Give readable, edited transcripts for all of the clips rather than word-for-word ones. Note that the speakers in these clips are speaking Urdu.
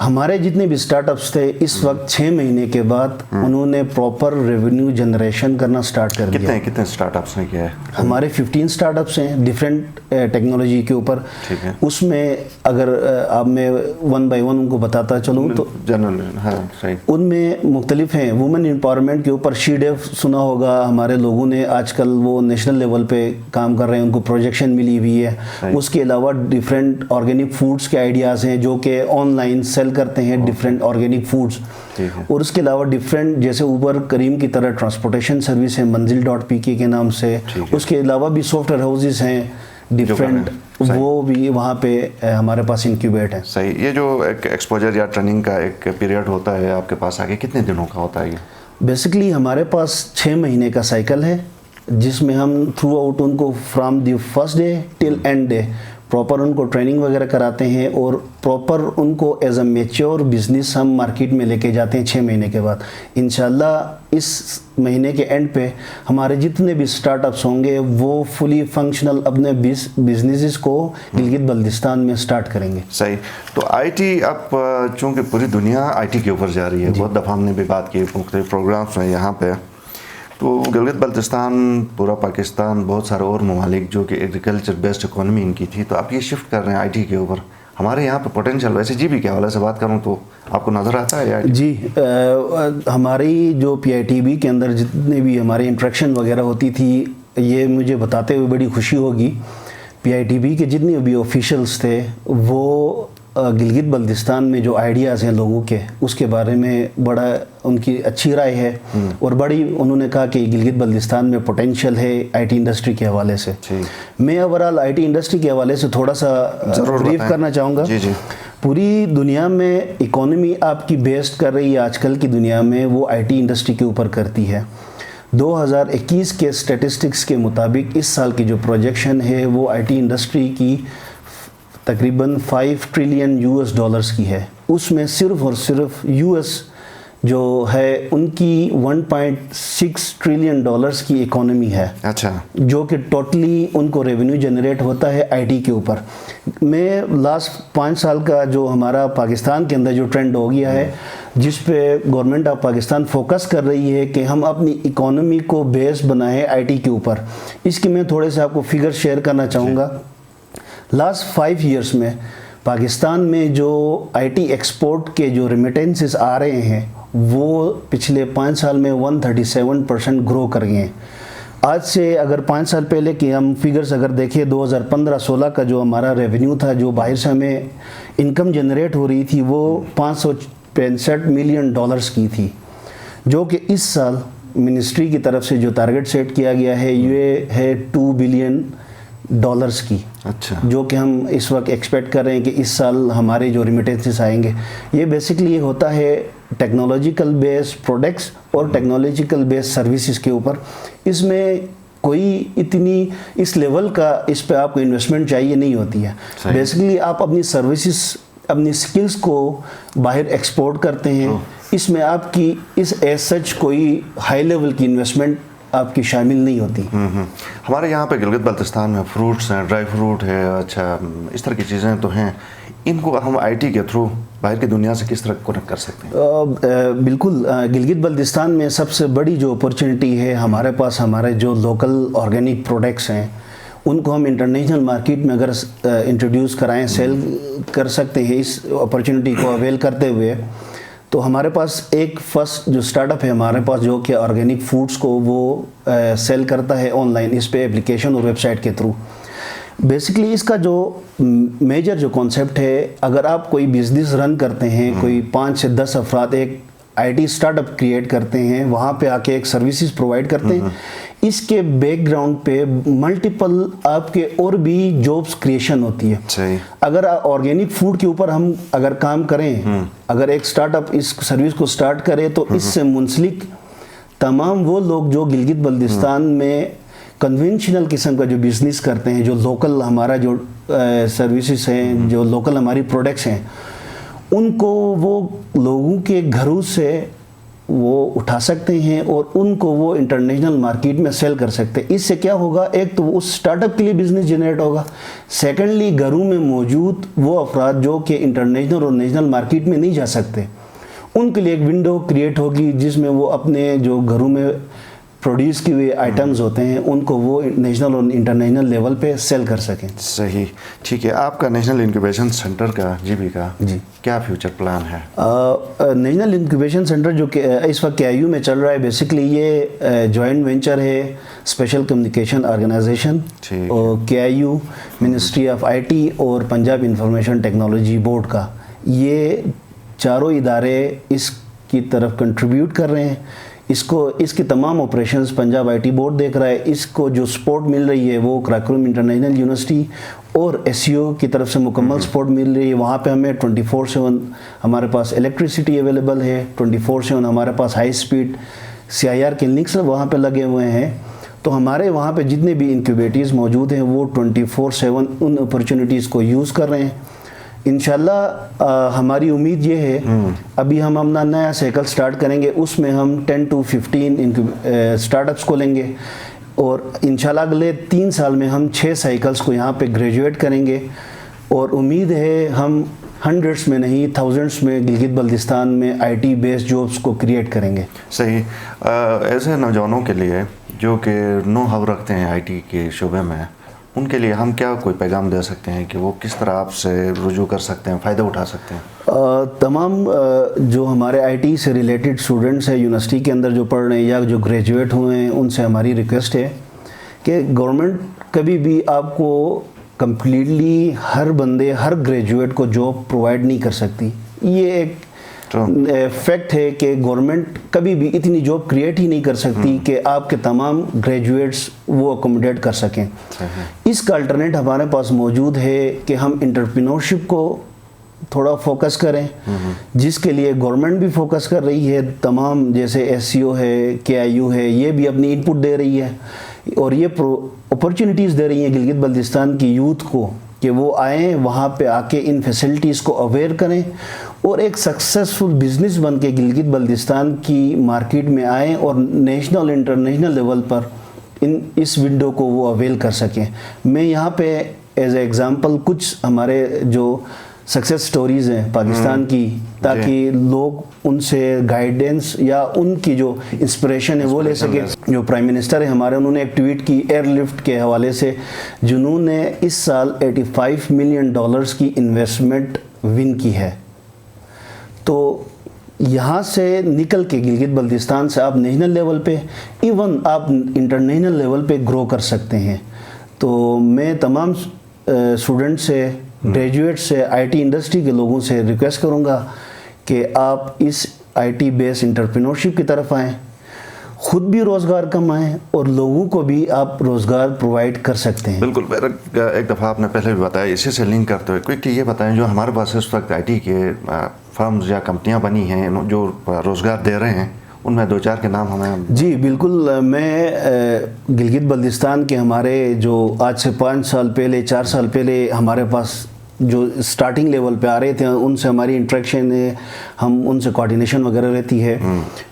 ہمارے جتنے بھی سٹارٹ اپس تھے اس وقت 6 مہینے کے بعد انہوں نے پراپر ریونیو جنریشن کرنا سٹارٹ کر دیا. کتنے سٹارٹ اپس نے کیا ہے؟ ہمارے 15 سٹارٹ اپس ہیں ڈیفرنٹ ٹیکنالوجی کے اوپر. اس میں اگر آپ میں 1 بائی 1 ان کو بتاتا چلوں تو ان میں مختلف ہیں. وومن امپاورمنٹ کے اوپر شی ڈیو سنا ہوگا ہمارے لوگوں نے, آج کل وہ نیشنل لیول پہ کام کر رہے ہیں, ان کو پروجیکشن ملی ہوئی ہے. اس کے علاوہ ڈیفرنٹ آرگینک فوڈس کے آئیڈیاز ہیں جو کہ آن لائن سیل کرتے ہیں ڈیفرنٹ آرگینک فوڈس. اور اس کے علاوہ ڈیفرنٹ جیسے اوبر کریم کی طرح ٹرانسپورٹیشن سروس ہے منزل.pk کے نام سے. اس کے علاوہ بھی سافٹ ویئر ہاؤسز ہیں ڈیفرنٹ, وہ بھی وہاں پہ ہمارے پاس انکیوبیٹ ہے. صحیح. یہ جو ایک ایکسپوجر یا ٹریننگ کا ایک پیریڈ ہوتا ہے آپ کے پاس آگے کتنے دنوں کا ہوتا ہے یہ؟ بیسکلی ہمارے پاس 6 مہینے کا سائیکل ہے جس میں ہم تھرو آؤٹ ان کو from the first day till end day proper ان کو ٹریننگ وغیرہ کراتے ہیں اور پراپر ان کو ایز اے میچور بزنس ہم مارکیٹ میں لے کے جاتے ہیں 6 مہینے کے بعد. انشاءاللہ اس مہینے کے اینڈ پہ ہمارے جتنے بھی سٹارٹ اپس ہوں گے وہ فلی فنکشنل اپنے بزنسز کو گلگت بلتستان میں سٹارٹ کریں گے. صحیح. تو آئی ٹی اب چونکہ پوری دنیا آئی ٹی کے اوپر جا رہی ہے, بہت دفعہ ہم نے بھی بات کی مختلف پروگرامس میں یہاں پہ, تو گلگت بلتستان, پورا پاکستان, بہت سارے اور ممالک جو کہ ایگریکلچر بیسڈ اکانومی ان کی تھی, تو آپ یہ شفٹ کر رہے ہیں آئی ٹی کے اوپر. ہمارے یہاں پہ پوٹینشیل ویسے جی بی کے حوالے سے بات کروں تو آپ کو نظر آتا ہے؟ جی ہماری جو PITB کے اندر جتنے بھی ہماری انٹریکشن وغیرہ ہوتی تھی, یہ مجھے بتاتے ہوئے بڑی خوشی ہوگی, PITB کے جتنے بھی آفیشلز تھے وہ گلگت بلتستان میں جو آئیڈیاز ہیں لوگوں کے اس کے بارے میں بڑا ان کی اچھی رائے ہے, اور بڑی انہوں نے کہا کہ گلگت بلتستان میں پوٹینشیل ہے آئی ٹی انڈسٹری کے حوالے سے. میں اوورال آئی ٹی انڈسٹری کے حوالے سے تھوڑا سا بریف کرنا چاہوں گا. پوری دنیا میں اکانومی آپ کی بیسڈ کر رہی ہے آج کل کی دنیا میں وہ آئی ٹی انڈسٹری کے اوپر کرتی ہے. 2021 کے اسٹیٹسٹکس کے مطابق اس سال کی جو پروجیکشن ہے وہ آئی ٹی انڈسٹری کی تقریباً $5 ٹریلین کی ہے. اس میں صرف اور صرف US جو ہے ان کی $1.6 ٹریلین کی اکانومی ہے. اچھا. جو کہ ٹوٹلی ان کو ریونیو جنریٹ ہوتا ہے آئی ٹی کے اوپر. میں لاسٹ 5 سال کا جو ہمارا پاکستان کے اندر جو ٹرینڈ ہو گیا ہے جس پہ گورنمنٹ آف پاکستان فوکس کر رہی ہے کہ ہم اپنی اکانومی کو بیس بنائیں آئی ٹی کے اوپر. اس کی میں تھوڑے سے آپ کو فگر شیئر کرنا چاہوں گا. لاسٹ 5 ایئرس میں پاکستان میں جو آئی ٹی ایکسپورٹ کے جو ریمیٹنسز آ رہے ہیں وہ پچھلے 5 سال میں 137% گرو کر گئے ہیں. آج سے اگر 5 سال پہلے کی ہم فگرز اگر دیکھیں 2015-16 کا جو ہمارا ریونیو تھا, جو باہر سے ہمیں انکم جنریٹ ہو رہی تھی وہ $565 ملین کی تھی, جو کہ اس سال منسٹری کی طرف سے جو ٹارگٹ سیٹ کیا گیا ہے یہ ہے $2 بلین کی. اچھا. جو کہ ہم اس وقت ایکسپیکٹ کر رہے ہیں کہ اس سال ہمارے جو ریمیٹنسز آئیں گے. یہ بیسکلی یہ ہوتا ہے ٹیکنالوجیکل بیس پروڈکٹس اور ٹیکنالوجیکل بیس سروسز کے اوپر. اس میں کوئی اتنی اس لیول کا اس پہ آپ کو انویسٹمنٹ چاہیے نہیں ہوتی ہے. بیسکلی آپ اپنی سروسز اپنی سکلز کو باہر ایکسپورٹ کرتے ہیں. اس میں آپ کی اس ایز سچ کوئی ہائی لیول کی انویسٹمنٹ آپ کی شامل نہیں ہوتی. ہمارے یہاں پہ گلگت بلتستان میں فروٹس ہیں, ڈرائی فروٹ ہے, اچھا اس طرح کی چیزیں تو ہیں, ان کو ہم آئی ٹی کے تھرو باہر کی دنیا سے کس طرح کنیکٹ کر سکتے ہیں؟ بالکل. گلگت بلتستان میں سب سے بڑی جو اپرچونٹی ہے ہمارے پاس, ہمارے جو لوکل آرگینک پروڈکٹس ہیں ان کو ہم انٹرنیشنل مارکیٹ میں اگر انٹروڈیوس کرائیں, سیل کر سکتے ہیں اس اپرچونٹی کو اویل کرتے ہوئے. تو ہمارے پاس ایک فرسٹ جو سٹارٹ اپ ہے ہمارے پاس جو کہ آرگینک فوڈس کو وہ سیل کرتا ہے آن لائن اس پہ اپلیکیشن اور ویب سائٹ کے تھرو. بیسکلی اس کا جو میجر جو کانسیپٹ ہے, اگر آپ کوئی بزنس رن کرتے ہیں, کوئی 5 سے 10 افراد ایک I T start up create کرتے ہیں, وہاں پہ آ کے ایک سروسز پرووائڈ کرتے ہیں, اس کے بیک گراؤنڈ پہ ملٹیپل آپ کے اور بھی جابس کریشن ہوتی ہے. اگر آرگینک فوڈ کے اوپر ہم اگر کام کریں, اگر ایک سٹارٹ اپ اس سروس کو سٹارٹ کرے تو اس سے منسلک تمام وہ لوگ جو گلگت بلتستان میں کنونشنل قسم کا جو بزنس کرتے ہیں, جو لوکل ہمارا جو سروسز ہیں, جو لوکل ہماری پروڈکٹس ہیں, ان کو وہ لوگوں کے گھروں سے وہ اٹھا سکتے ہیں اور ان کو وہ انٹرنیشنل مارکیٹ میں سیل کر سکتے ہیں. اس سے کیا ہوگا, ایک تو اس سٹارٹ اپ کے لیے بزنس جنریٹ ہوگا, سیکنڈلی گھروں میں موجود وہ افراد جو کہ انٹرنیشنل اور نیشنل مارکیٹ میں نہیں جا سکتے, ان کے لیے ایک ونڈو کریٹ ہوگی جس میں وہ اپنے جو گھروں میں پروڈیوس کی ہوئے آئٹمز ہوتے ہیں ان کو وہ نیشنل اور انٹرنیشنل لیول پہ سیل کر سکیں. صحیح, ٹھیک ہے. آپ کا نیشنل انکیوبیشن سینٹر کا GB کا کیا فیوچر پلان ہے؟ نیشنل انکیوبیشن سینٹر جو کہ اس وقت KIU میں چل رہا ہے, بیسکلی یہ جوائنٹ وینچر ہے اسپیشل کمیونیکیشن آرگنائزیشن اور KIU, منسٹری آف IT اور پنجاب انفارمیشن ٹیکنالوجی بورڈ کا. یہ چاروں ادارے اس کی طرف کنٹریبیوٹ کر رہے ہیں. اس کی تمام آپریشنز پنجاب IT بورڈ دیکھ رہا ہے. اس کو جو سپورٹ مل رہی ہے وہ قراقرم انٹرنیشنل یونیورسٹی اور SCO کی طرف سے مکمل سپورٹ مل رہی ہے. وہاں پہ ہمیں 24/7 ہمارے پاس الیکٹریسٹی اویلیبل ہے, 24/7 ہمارے پاس ہائی سپیڈ CIR کلینکس وہاں پہ لگے ہوئے ہیں. تو ہمارے وہاں پہ جتنے بھی انکیوبیٹیز موجود ہیں وہ 24/7 ان اپرچونیٹیز کو یوز کر رہے ہیں. انشاءاللہ ہماری امید یہ ہے, ابھی ہم اپنا نیا سائیکل سٹارٹ کریں گے, اس میں ہم 10 to 15 سٹارٹ اپس کو لیں گے اور انشاءاللہ اگلے 3 سال میں ہم 6 سائیکلز کو یہاں پہ گریجویٹ کریں گے. اور امید ہے ہم ہنڈریڈس میں نہیں تھاؤزنڈس میں گلگت بلتستان میں IT بیس جابس کو کریٹ کریں گے. صحیح. ایسے نوجوانوں کے لیے جو کہ نو ہاؤ رکھتے ہیں IT کے شعبے میں, ان کے لیے ہم کیا کوئی پیغام دے سکتے ہیں کہ وہ کس طرح آپ سے رجوع کر سکتے ہیں, فائدہ اٹھا سکتے ہیں؟ تمام جو ہمارے IT سے ریلیٹڈ اسٹوڈنٹس ہیں یونیورسٹی کے اندر جو پڑھ رہے ہیں یا جو گریجویٹ ہوئے ہیں, ان سے ہماری ریکویسٹ ہے کہ گورنمنٹ کبھی بھی آپ کو کمپلیٹلی ہر بندے ہر گریجویٹ کو جاب پرووائڈ نہیں کر سکتی. یہ ایک فیکٹ ہے کہ گورنمنٹ کبھی بھی اتنی جاب کریٹ ہی نہیں کر سکتی کہ آپ کے تمام گریجویٹس وہ اکوموڈیٹ کر سکیں. اس کا الٹرنیٹ ہمارے پاس موجود ہے کہ ہم انٹرپرینورشپ کو تھوڑا فوکس کریں, جس کے لیے گورنمنٹ بھی فوکس کر رہی ہے. تمام جیسے SCO ہے, KIU ہے, یہ بھی اپنی ان پٹ دے رہی ہے اور یہ اپرچونیٹیز دے رہی ہیں گلگت بلتستان کی یوتھ کو کہ وہ آئیں وہاں پہ آ کے ان فیسلٹیز کو اویئر کریں اور ایک سکسیسفل بزنس بن کے گلگت بلتستان کی مارکیٹ میں آئیں اور نیشنل انٹرنیشنل لیول پر اس ونڈو کو وہ اویل کر سکیں. میں یہاں پہ ایز اے ایگزامپل کچھ ہمارے جو سکسیس سٹوریز ہیں پاکستان کی, تاکہ لوگ ان سے گائیڈنس یا ان کی جو انسپریشن ہے وہ لے سکیں. جو پرائم منسٹر ہیں ہمارے, انہوں نے ایک ٹویٹ کی ایئر لفٹ کے حوالے سے, جنہوں نے اس سال $85 ملین کی انویسٹمنٹ ون کی ہے. تو یہاں سے نکل کے گلگت بلتستان سے آپ نیشنل لیول پہ, ایون آپ انٹرنیشنل لیول پہ گرو کر سکتے ہیں. تو میں تمام اسٹوڈنٹ سے, گریجویٹ سے, IT انڈسٹری کے لوگوں سے ریکویسٹ کروں گا کہ آپ اس IT بیس انٹرپرینورشپ کی طرف آئیں, خود بھی روزگار کمائیں اور لوگوں کو بھی آپ روزگار پرووائڈ کر سکتے ہیں. بالکل. ایک دفعہ آپ نے پہلے بھی بتایا, اسی سے لنک کرتے ہوئے کوئکلی یہ بتائیں جو ہمارے پاس اس وقت IT کے فرمز یا کمپنیاں بنی ہیں جو روزگار دے رہے ہیں, ان میں 2-4 کے نام ہمیں. جی بالکل. میں گلگت بلتستان کے ہمارے جو آج سے 5 سال پہلے 4 سال پہلے ہمارے پاس جو سٹارٹنگ لیول پہ آ رہے تھے, ان سے ہماری انٹریکشن ہے, ہم ان سے کوارڈینیشن وغیرہ رہتی ہے.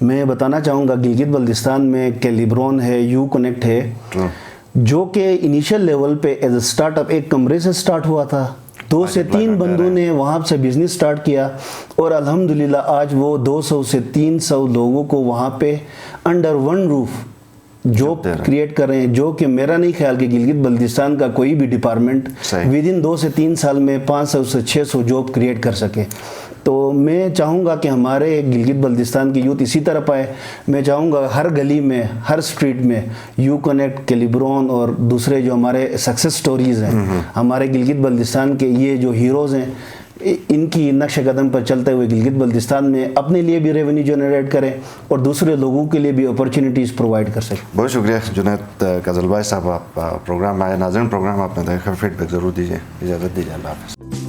میں بتانا چاہوں گا گلگت بلتستان میں کیلیبرون ہے, یو کنیکٹ ہے, جو کہ انیشل لیول پہ ایز اے سٹارٹ اپ ایک کمرے سے سٹارٹ ہوا تھا. 2 سے 3 بندوں نے وہاں سے بزنس سٹارٹ کیا اور الحمدللہ آج وہ 200 سے 300 لوگوں کو وہاں پہ under one roof job create کر رہے ہیں, جو کہ میرا نہیں خیال کہ گلگت بلتستان کا کوئی بھی ڈپارٹمنٹ ودن 2 سے 3 سال میں 500 سے 600 جاب کریٹ کر سکے. تو میں چاہوں گا کہ ہمارے گلگت بلتستان کی یوتھ اسی طرف آئے. میں چاہوں گا ہر گلی میں, ہر سٹریٹ میں یو کنیکٹ, کیلیبرون اور دوسرے جو ہمارے سکسیس سٹوریز ہیں, ہمارے گلگت بلتستان کے یہ جو ہیروز ہیں, ان کی نقش قدم پر چلتے ہوئے گلگت بلتستان میں اپنے لیے بھی ریونیو جنریٹ کریں اور دوسرے لوگوں کے لیے بھی اپرچونیٹیز پرووائڈ کر سکیں. بہت شکریہ جنید قزل بھائی صاحب, آپ پروگرام آئے. ناظرین پروگرام آپ نے دیکھا, فیڈ بیک ضرور دیجیے. اجازت دیجیے, اللہ حافظ.